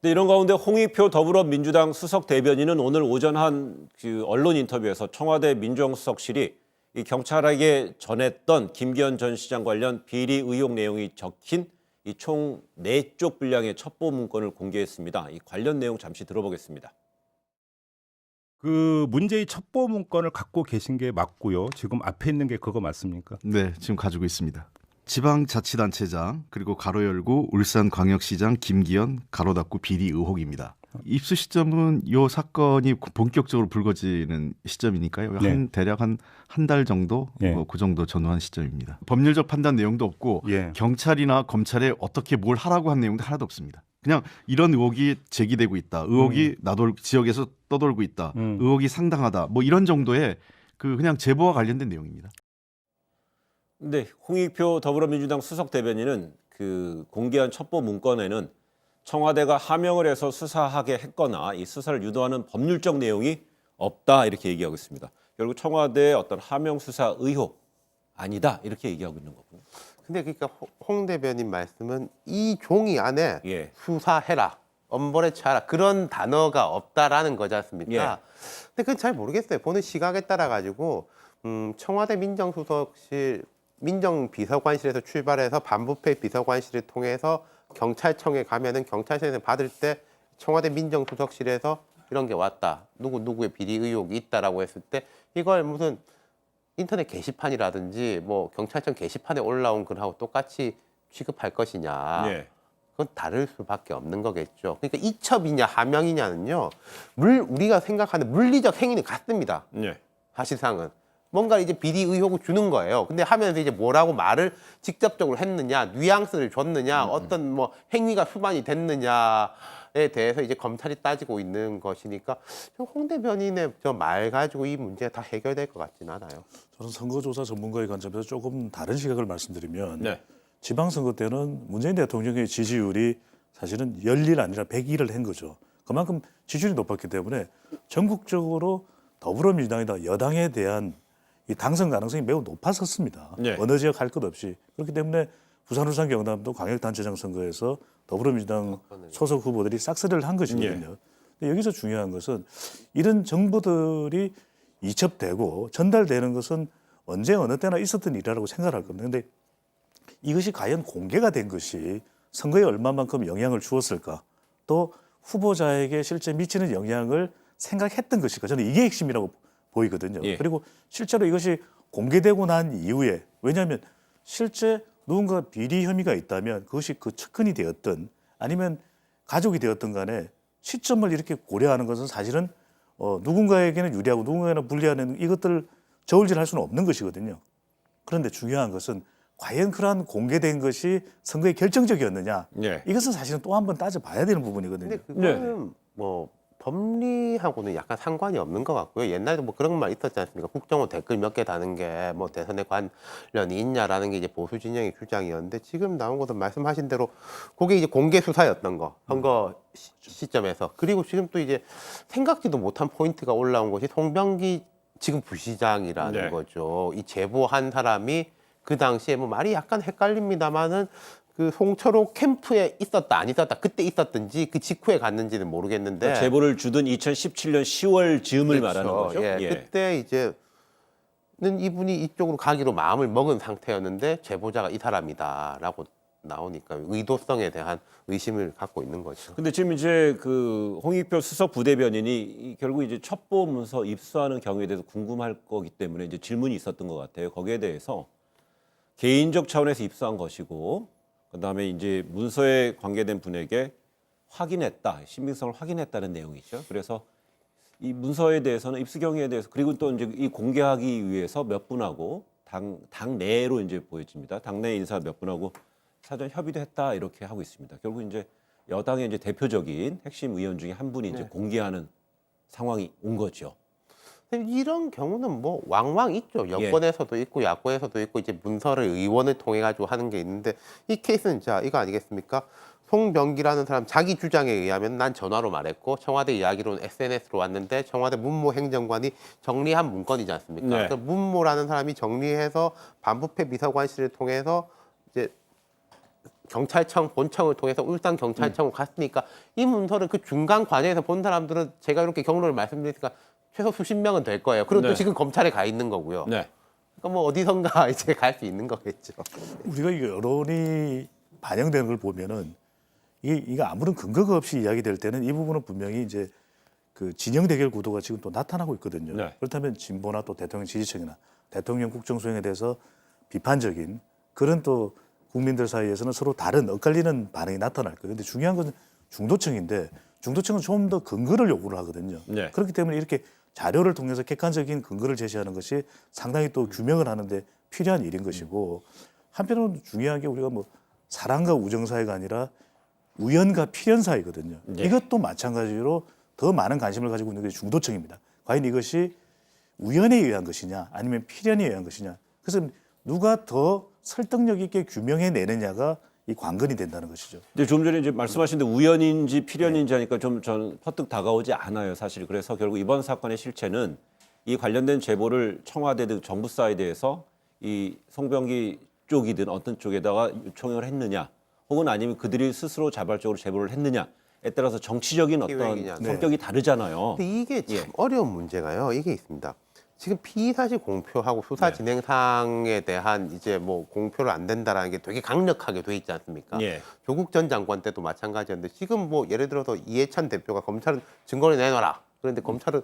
근데 이런 가운데 홍익표 더불어민주당 수석 대변인은 오늘 오전 한 그 언론 인터뷰에서 청와대 민정수석실이 이 경찰에게 전했던 김기현 전 시장 관련 비리 의혹 내용이 적힌 이 총 4쪽 분량의 첩보 문건을 공개했습니다. 이 관련 내용 잠시 들어보겠습니다. 그 문제의 첩보 문건을 갖고 계신 게 맞고요. 지금 앞에 있는 게 그거 맞습니까? 네, 지금 가지고 있습니다. 지방자치단체장 그리고 가로 열고 울산광역시장 김기현 가로 닫고 비리 의혹입니다. 입수 시점은 이 사건이 본격적으로 불거지는 시점이니까요. 네. 대략 한 달 정도, 네. 그 정도 전후한 시점입니다. 법률적 판단 내용도 없고 예. 경찰이나 검찰에 어떻게 뭘 하라고 한 내용도 하나도 없습니다. 그냥 이런 의혹이 제기되고 있다. 의혹이 지역에서 떠돌고 있다. 의혹이 상당하다. 뭐 이런 정도의 그냥 제보와 관련된 내용입니다. 근데 홍익표 더불어민주당 수석 대변인은 그 공개한 첩보 문건에는 청와대가 하명을 해서 수사하게 했거나 이 수사를 유도하는 법률적 내용이 없다 이렇게 얘기하고 있습니다. 결국 청와대의 어떤 하명 수사 의혹 아니다 이렇게 얘기하고 있는 거군요. 근데 그러니까 홍 대변인 말씀은 이 종이 안에 예. 수사해라, 엄벌에 처하라 그런 단어가 없다라는 거지 않습니까? 예. 근데 그건 잘 모르겠어요. 보는 시각에 따라 가지고 청와대 민정수석실 민정비서관실에서 출발해서 반부패 비서관실을 통해서 경찰청에 가면은 경찰청에서 받을 때 청와대 민정수석실에서 이런 게 왔다. 누구의 비리 의혹이 있다라고 했을 때 이걸 무슨 인터넷 게시판이라든지 뭐 경찰청 게시판에 올라온 글하고 똑같이 취급할 것이냐. 예. 그건 다를 수밖에 없는 거겠죠. 그러니까 이첩이냐 하명이냐는요. 우리가 생각하는 물리적 행위는 같습니다. 예. 사실상은. 뭔가 이제 비리 의혹을 주는 거예요. 근데 하면서 이제 뭐라고 말을 직접적으로 했느냐, 뉘앙스를 줬느냐, 어떤 뭐 행위가 수반이 됐느냐에 대해서 이제 검찰이 따지고 있는 것이니까 홍 대변인의 저 말 가지고 이 문제가 다 해결될 것 같지는 않아요. 저는 선거조사 전문가의 관점에서 조금 다른 시각을 말씀드리면 네. 지방선거 때는 문재인 대통령의 지지율이 사실은 10일 아니라 100일을 한 거죠. 그만큼 지지율이 높았기 때문에 전국적으로 더불어민주당이다 여당에 대한 이 당선 가능성이 매우 높았었습니다. 네. 어느 지역 할 것 없이. 그렇기 때문에 부산, 울산, 경남도 광역단체장 선거에서 더불어민주당 소속 후보들이 싹쓸이를 한 것이거든요. 근데 여기서 중요한 것은 이런 정보들이 이첩되고 전달되는 것은 언제 어느 때나 있었던 일이라고 생각할 겁니다. 근데 이것이 과연 공개가 된 것이 선거에 얼마만큼 영향을 주었을까? 또 후보자에게 실제 미치는 영향을 생각했던 것일까? 저는 이게 핵심이라고 보이거든요. 예. 그리고 실제로 이것이 공개되고 난 이후에 왜냐하면 실제 누군가 비리 혐의가 있다면 그것이 그 측근이 되었든 아니면 가족이 되었든 간에 시점을 이렇게 고려하는 것은 사실은 누군가에게는 유리하고 누군가에게는 불리하는 이것들을 저울질할 수는 없는 것이거든요. 그런데 중요한 것은 과연 그러한 공개된 것이 선거에 결정적이었느냐. 예. 이것은 사실은 또 한 번 따져봐야 되는 부분이거든요. 근데 그거는 뭐 법리하고는 약간 상관이 없는 것 같고요. 옛날에도 뭐 그런 말 있었지 않습니까? 국정원 댓글 몇 개 다는 게 뭐 대선에 관련이 있냐라는 게 이제 보수 진영의 주장이었는데 지금 나온 것은 말씀하신 대로 그게 이제 공개 수사였던 거 선거 시점에서 그리고 지금 또 이제 생각지도 못한 포인트가 올라온 것이 송병기 지금 부시장이라는 네. 거죠. 이 제보한 사람이 그 당시에 뭐 말이 약간 헷갈립니다만은 그 송철호 캠프에 있었다 안 있었다 그때 있었든지 그 직후에 갔는지는 모르겠는데 제보를 주던 2017년 10월 즈음을 그렇죠. 말하는 거죠. 예, 예. 그때 이제는 이분이 이쪽으로 가기로 마음을 먹은 상태였는데 제보자가 이 사람이다라고 나오니까 의도성에 대한 의심을 갖고 있는 거죠. 근데 지금 이제 그 홍익표 수석 부대변인이 결국 이제 첩보 문서 입수하는 경우에 대해서 궁금할 거기 때문에 이제 질문이 있었던 것 같아요. 거기에 대해서 개인적 차원에서 입수한 것이고 그다음에 이제 문서에 관계된 분에게 확인했다, 신빙성을 확인했다는 내용이죠. 그래서 이 문서에 대해서는 입수 경위에 대해서 그리고 또 이제 이 공개하기 위해서 몇 분하고 당 내로 이제 보여집니다. 당내 인사 몇 분하고 사전 협의도 했다 이렇게 하고 있습니다. 결국 이제 여당의 이제 대표적인 핵심 의원 중에 한 분이 이제 공개하는 상황이 온 거죠. 이런 경우는 뭐 왕왕 있죠. 여권에서도 있고 야권에서도 있고 이제 문서를 의원을 통해 가지고 하는 게 있는데 이 케이스는 자 이거 아니겠습니까? 송병기라는 사람 자기 주장에 의하면 난 전화로 말했고 청와대 이야기로는 SNS로 왔는데 청와대 문모 행정관이 정리한 문건이지 않습니까? 네. 그래서 문모라는 사람이 정리해서 반부패 비서관실을 통해서 이제 경찰청 본청을 통해서 울산 경찰청을 갔으니까 이 문서를 그 중간 과정에서 본 사람들은 제가 이렇게 경로를 말씀드리니까 최소 수십 명은 될 거예요. 그리고 네. 또 지금 검찰에 가 있는 거고요. 네. 그러니까 뭐 어디선가 이제 갈 수 있는 거겠죠. 우리가 이 여론이 반영되는 걸 보면은 이게 아무런 근거가 없이 이야기될 때는 이 부분은 분명히 이제 그 진영 대결 구도가 지금 또 나타나고 있거든요. 네. 그렇다면 진보나 또 대통령 지지층이나 대통령 국정 수행에 대해서 비판적인 그런 또 국민들 사이에서는 서로 다른 엇갈리는 반응이 나타날 거예요. 근데 중요한 것은 중도층인데 중도층은 좀 더 근거를 요구를 하거든요. 네. 그렇기 때문에 이렇게 자료를 통해서 객관적인 근거를 제시하는 것이 상당히 또 규명을 하는데 필요한 일인 것이고 한편으로는 중요한 게 우리가 뭐 사랑과 우정 사이가 아니라 우연과 필연 사이거든요. 네. 이것도 마찬가지로 더 많은 관심을 가지고 있는 게 중도층입니다. 과연 이것이 우연에 의한 것이냐 아니면 필연에 의한 것이냐. 그래서 누가 더 설득력 있게 규명해내느냐가 이 관건이 된다는 것이죠. 근데 좀 전에 이제 말씀하신 대로 우연인지 필연인지 하니까 좀 저는 퍼뜩 다가오지 않아요, 사실. 그래서 결국 이번 사건의 실체는 이 관련된 제보를 청와대 등 정부 사이드에서 이 송병기 쪽이든 어떤 쪽에다가 요청을 했느냐, 혹은 아니면 그들이 스스로 자발적으로 제보를 했느냐에 따라서 정치적인 어떤 기획이냐. 성격이 다르잖아요. 근데 이게 참 예. 어려운 문제가요. 이게 있습니다. 지금 피의 사실 공표하고 수사 네. 진행 사항에 대한 이제 뭐 공표를 안 된다라는 게 되게 강력하게 돼 있지 않습니까? 예. 조국 전 장관 때도 마찬가지였는데 지금 뭐 예를 들어서 이해찬 대표가 검찰은 증거를 내놔라. 그런데 검찰은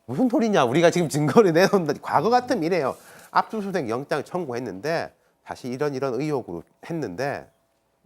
무슨 소리냐? 우리가 지금 증거를 내놓는다. 과거 같으면 이래요. 압수수색 영장을 청구했는데 다시 이런 의혹으로 했는데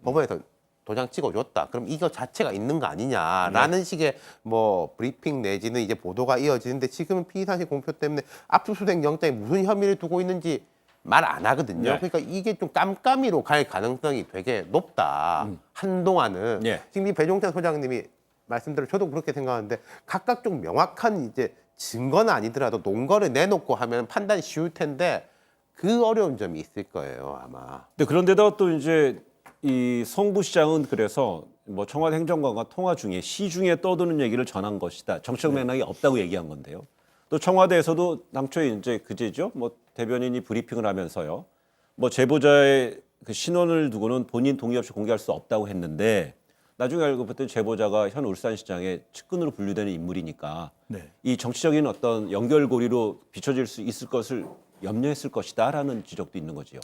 법원에서 도장 찍어줬다. 그럼 이거 자체가 있는 거 아니냐라는 식의 뭐 브리핑 내지는 이제 보도가 이어지는데 지금은 피의사실 공표 때문에 압수수색 영장에 무슨 혐의를 두고 있는지 말 안 하거든요. 네. 그러니까 이게 좀 깜깜이로 갈 가능성이 되게 높다. 한동안은 네. 지금 이 배종찬 소장님이 말씀대로 저도 그렇게 생각하는데 각각 좀 명확한 이제 증거는 아니더라도 논거를 내놓고 하면 판단이 쉬울 텐데 그 어려운 점이 있을 거예요, 아마. 근데 그런데다가 또 이제 이 성부시장은 그래서 뭐 청와대 행정관과 통화 중에 시중에 떠드는 얘기를 전한 것이다. 정치적 맥락이 없다고 얘기한 건데요. 또 청와대에서도 당초에 이제 그제죠. 뭐 대변인이 브리핑을 하면서요. 뭐 제보자의 그 신원을 두고는 본인 동의 없이 공개할 수 없다고 했는데 나중에 알고 봤더니 제보자가 현 울산시장의 측근으로 분류되는 인물이니까 네. 이 정치적인 어떤 연결고리로 비춰질 수 있을 것을 염려했을 것이다라는 지적도 있는 거지요.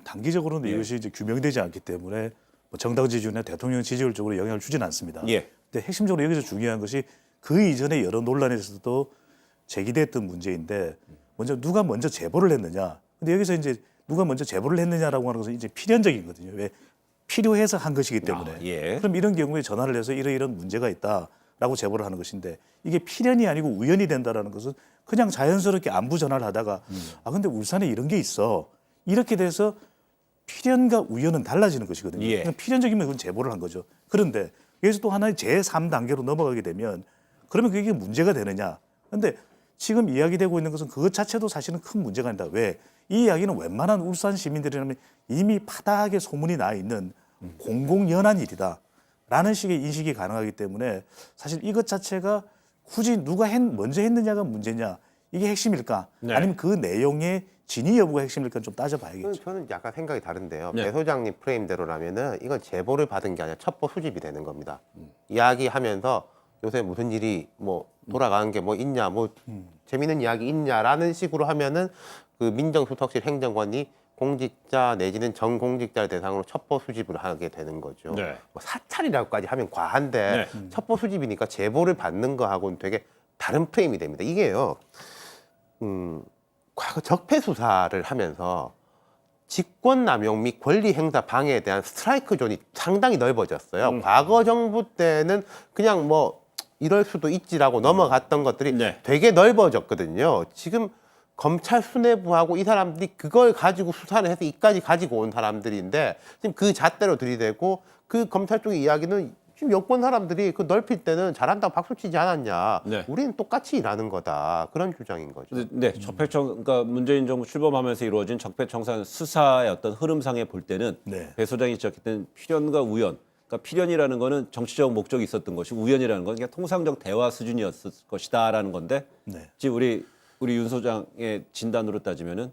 단기적으로는 예. 이것이 이제 규명되지 않기 때문에 뭐 정당 지지율이나 대통령 지지율 쪽으로 영향을 주지는 않습니다. 예. 근데 핵심적으로 여기서 중요한 것이 그 이전에 여러 논란에서도 제기됐던 문제인데 먼저 누가 먼저 제보를 했느냐. 근데 여기서 이제 누가 먼저 제보를 했느냐라고 하는 것은 이제 필연적이거든요. 왜 필요해서 한 것이기 때문에. 예. 그럼 이런 경우에 전화를 해서 이런 문제가 있다라고 제보를 하는 것인데 이게 필연이 아니고 우연이 된다라는 것은 그냥 자연스럽게 안부 전화를 하다가 아 근데 울산에 이런 게 있어 이렇게 돼서 필연과 우연은 달라지는 것이거든요. 예. 그냥 필연적이면 그건 제보를 한 거죠. 그런데 여기서 또 하나의 제3단계로 넘어가게 되면 그러면 그게 문제가 되느냐. 그런데 지금 이야기되고 있는 것은 그것 자체도 사실은 큰 문제가 아니다. 왜? 이 이야기는 웬만한 울산 시민들이라면 이미 파다하게 소문이 나 있는 공공연한 일이다. 라는 식의 인식이 가능하기 때문에 사실 이것 자체가 굳이 누가 먼저 했느냐가 문제냐 이게 핵심일까? 네. 아니면 그 내용의 진위 여부가 핵심일까 좀 따져봐야겠죠. 저는 약간 생각이 다른데요. 네. 배 소장님 프레임대로라면은 이건 제보를 받은 게 아니라 첩보 수집이 되는 겁니다. 이야기하면서 요새 무슨 일이 뭐 돌아가는 게 뭐 있냐, 뭐 재밌는 이야기 있냐라는 식으로 하면은 그 민정수석실 행정관이 공직자 내지는 전공직자를 대상으로 첩보 수집을 하게 되는 거죠. 네. 뭐 사찰이라고까지 하면 과한데 첩보 수집이니까 제보를 받는 거하고는 되게 다른 프레임이 됩니다. 이게요. 과거 적폐 수사를 하면서 직권남용 및 권리행사 방해에 대한 스트라이크 존이 상당히 넓어졌어요. 과거 정부 때는 그냥 뭐 이럴 수도 있지라고 넘어갔던 것들이 네. 되게 넓어졌거든요. 지금 검찰 수뇌부하고 이 사람들이 그걸 가지고 수사를 해서 이까지 가지고 온 사람들인데 지금 그 잣대로 들이대고 그 검찰 쪽의 이야기는 지금 여권 사람들이 그 넓힐 때는 잘한다고 박수 치지 않았냐. 네. 우리는 똑같이 일하는 거다. 그런 주장인 거죠. 네, 적폐청 그러니까 문재인 정부 출범하면서 이루어진 적폐청산 수사의 어떤 흐름상에 볼 때는 네. 배 소장이 지적했던 필연과 우연. 그러니까 필연이라는 거는 정치적 목적이 있었던 것이고 우연이라는 건 그냥 통상적 대화 수준이었을 것이다라는 건데 네. 지금 우리 윤 소장의 진단으로 따지면은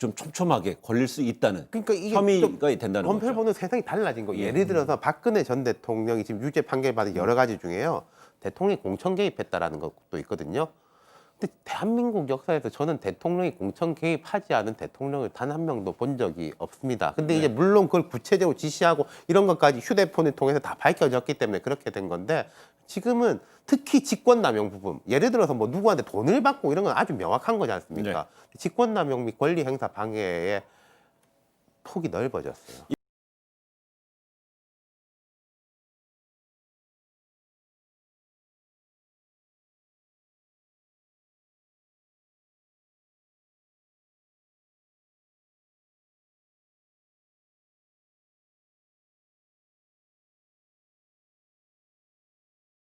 좀 촘촘하게 걸릴 수 있다는 그러니까 이게 혐의가 된다는 검찰 거죠. 보는 세상이 달라진 거. 예를 들어서 박근혜 전 대통령이 지금 유죄 판결 받은 여러 가지 중에요. 대통령이 공천 개입했다라는 것도 있거든요. 근데 대한민국 역사에서 저는 대통령이 공천 개입하지 않은 대통령을 단 한 명도 본 적이 없습니다. 근데 이제 물론 그걸 구체적으로 지시하고 이런 것까지 휴대폰을 통해서 다 밝혀졌기 때문에 그렇게 된 건데 지금은 특히 직권남용 부분, 예를 들어서 뭐 누구한테 돈을 받고 이런 건 아주 명확한 거지 않습니까? 직권남용 및 권리행사 방해의 폭이 넓어졌어요.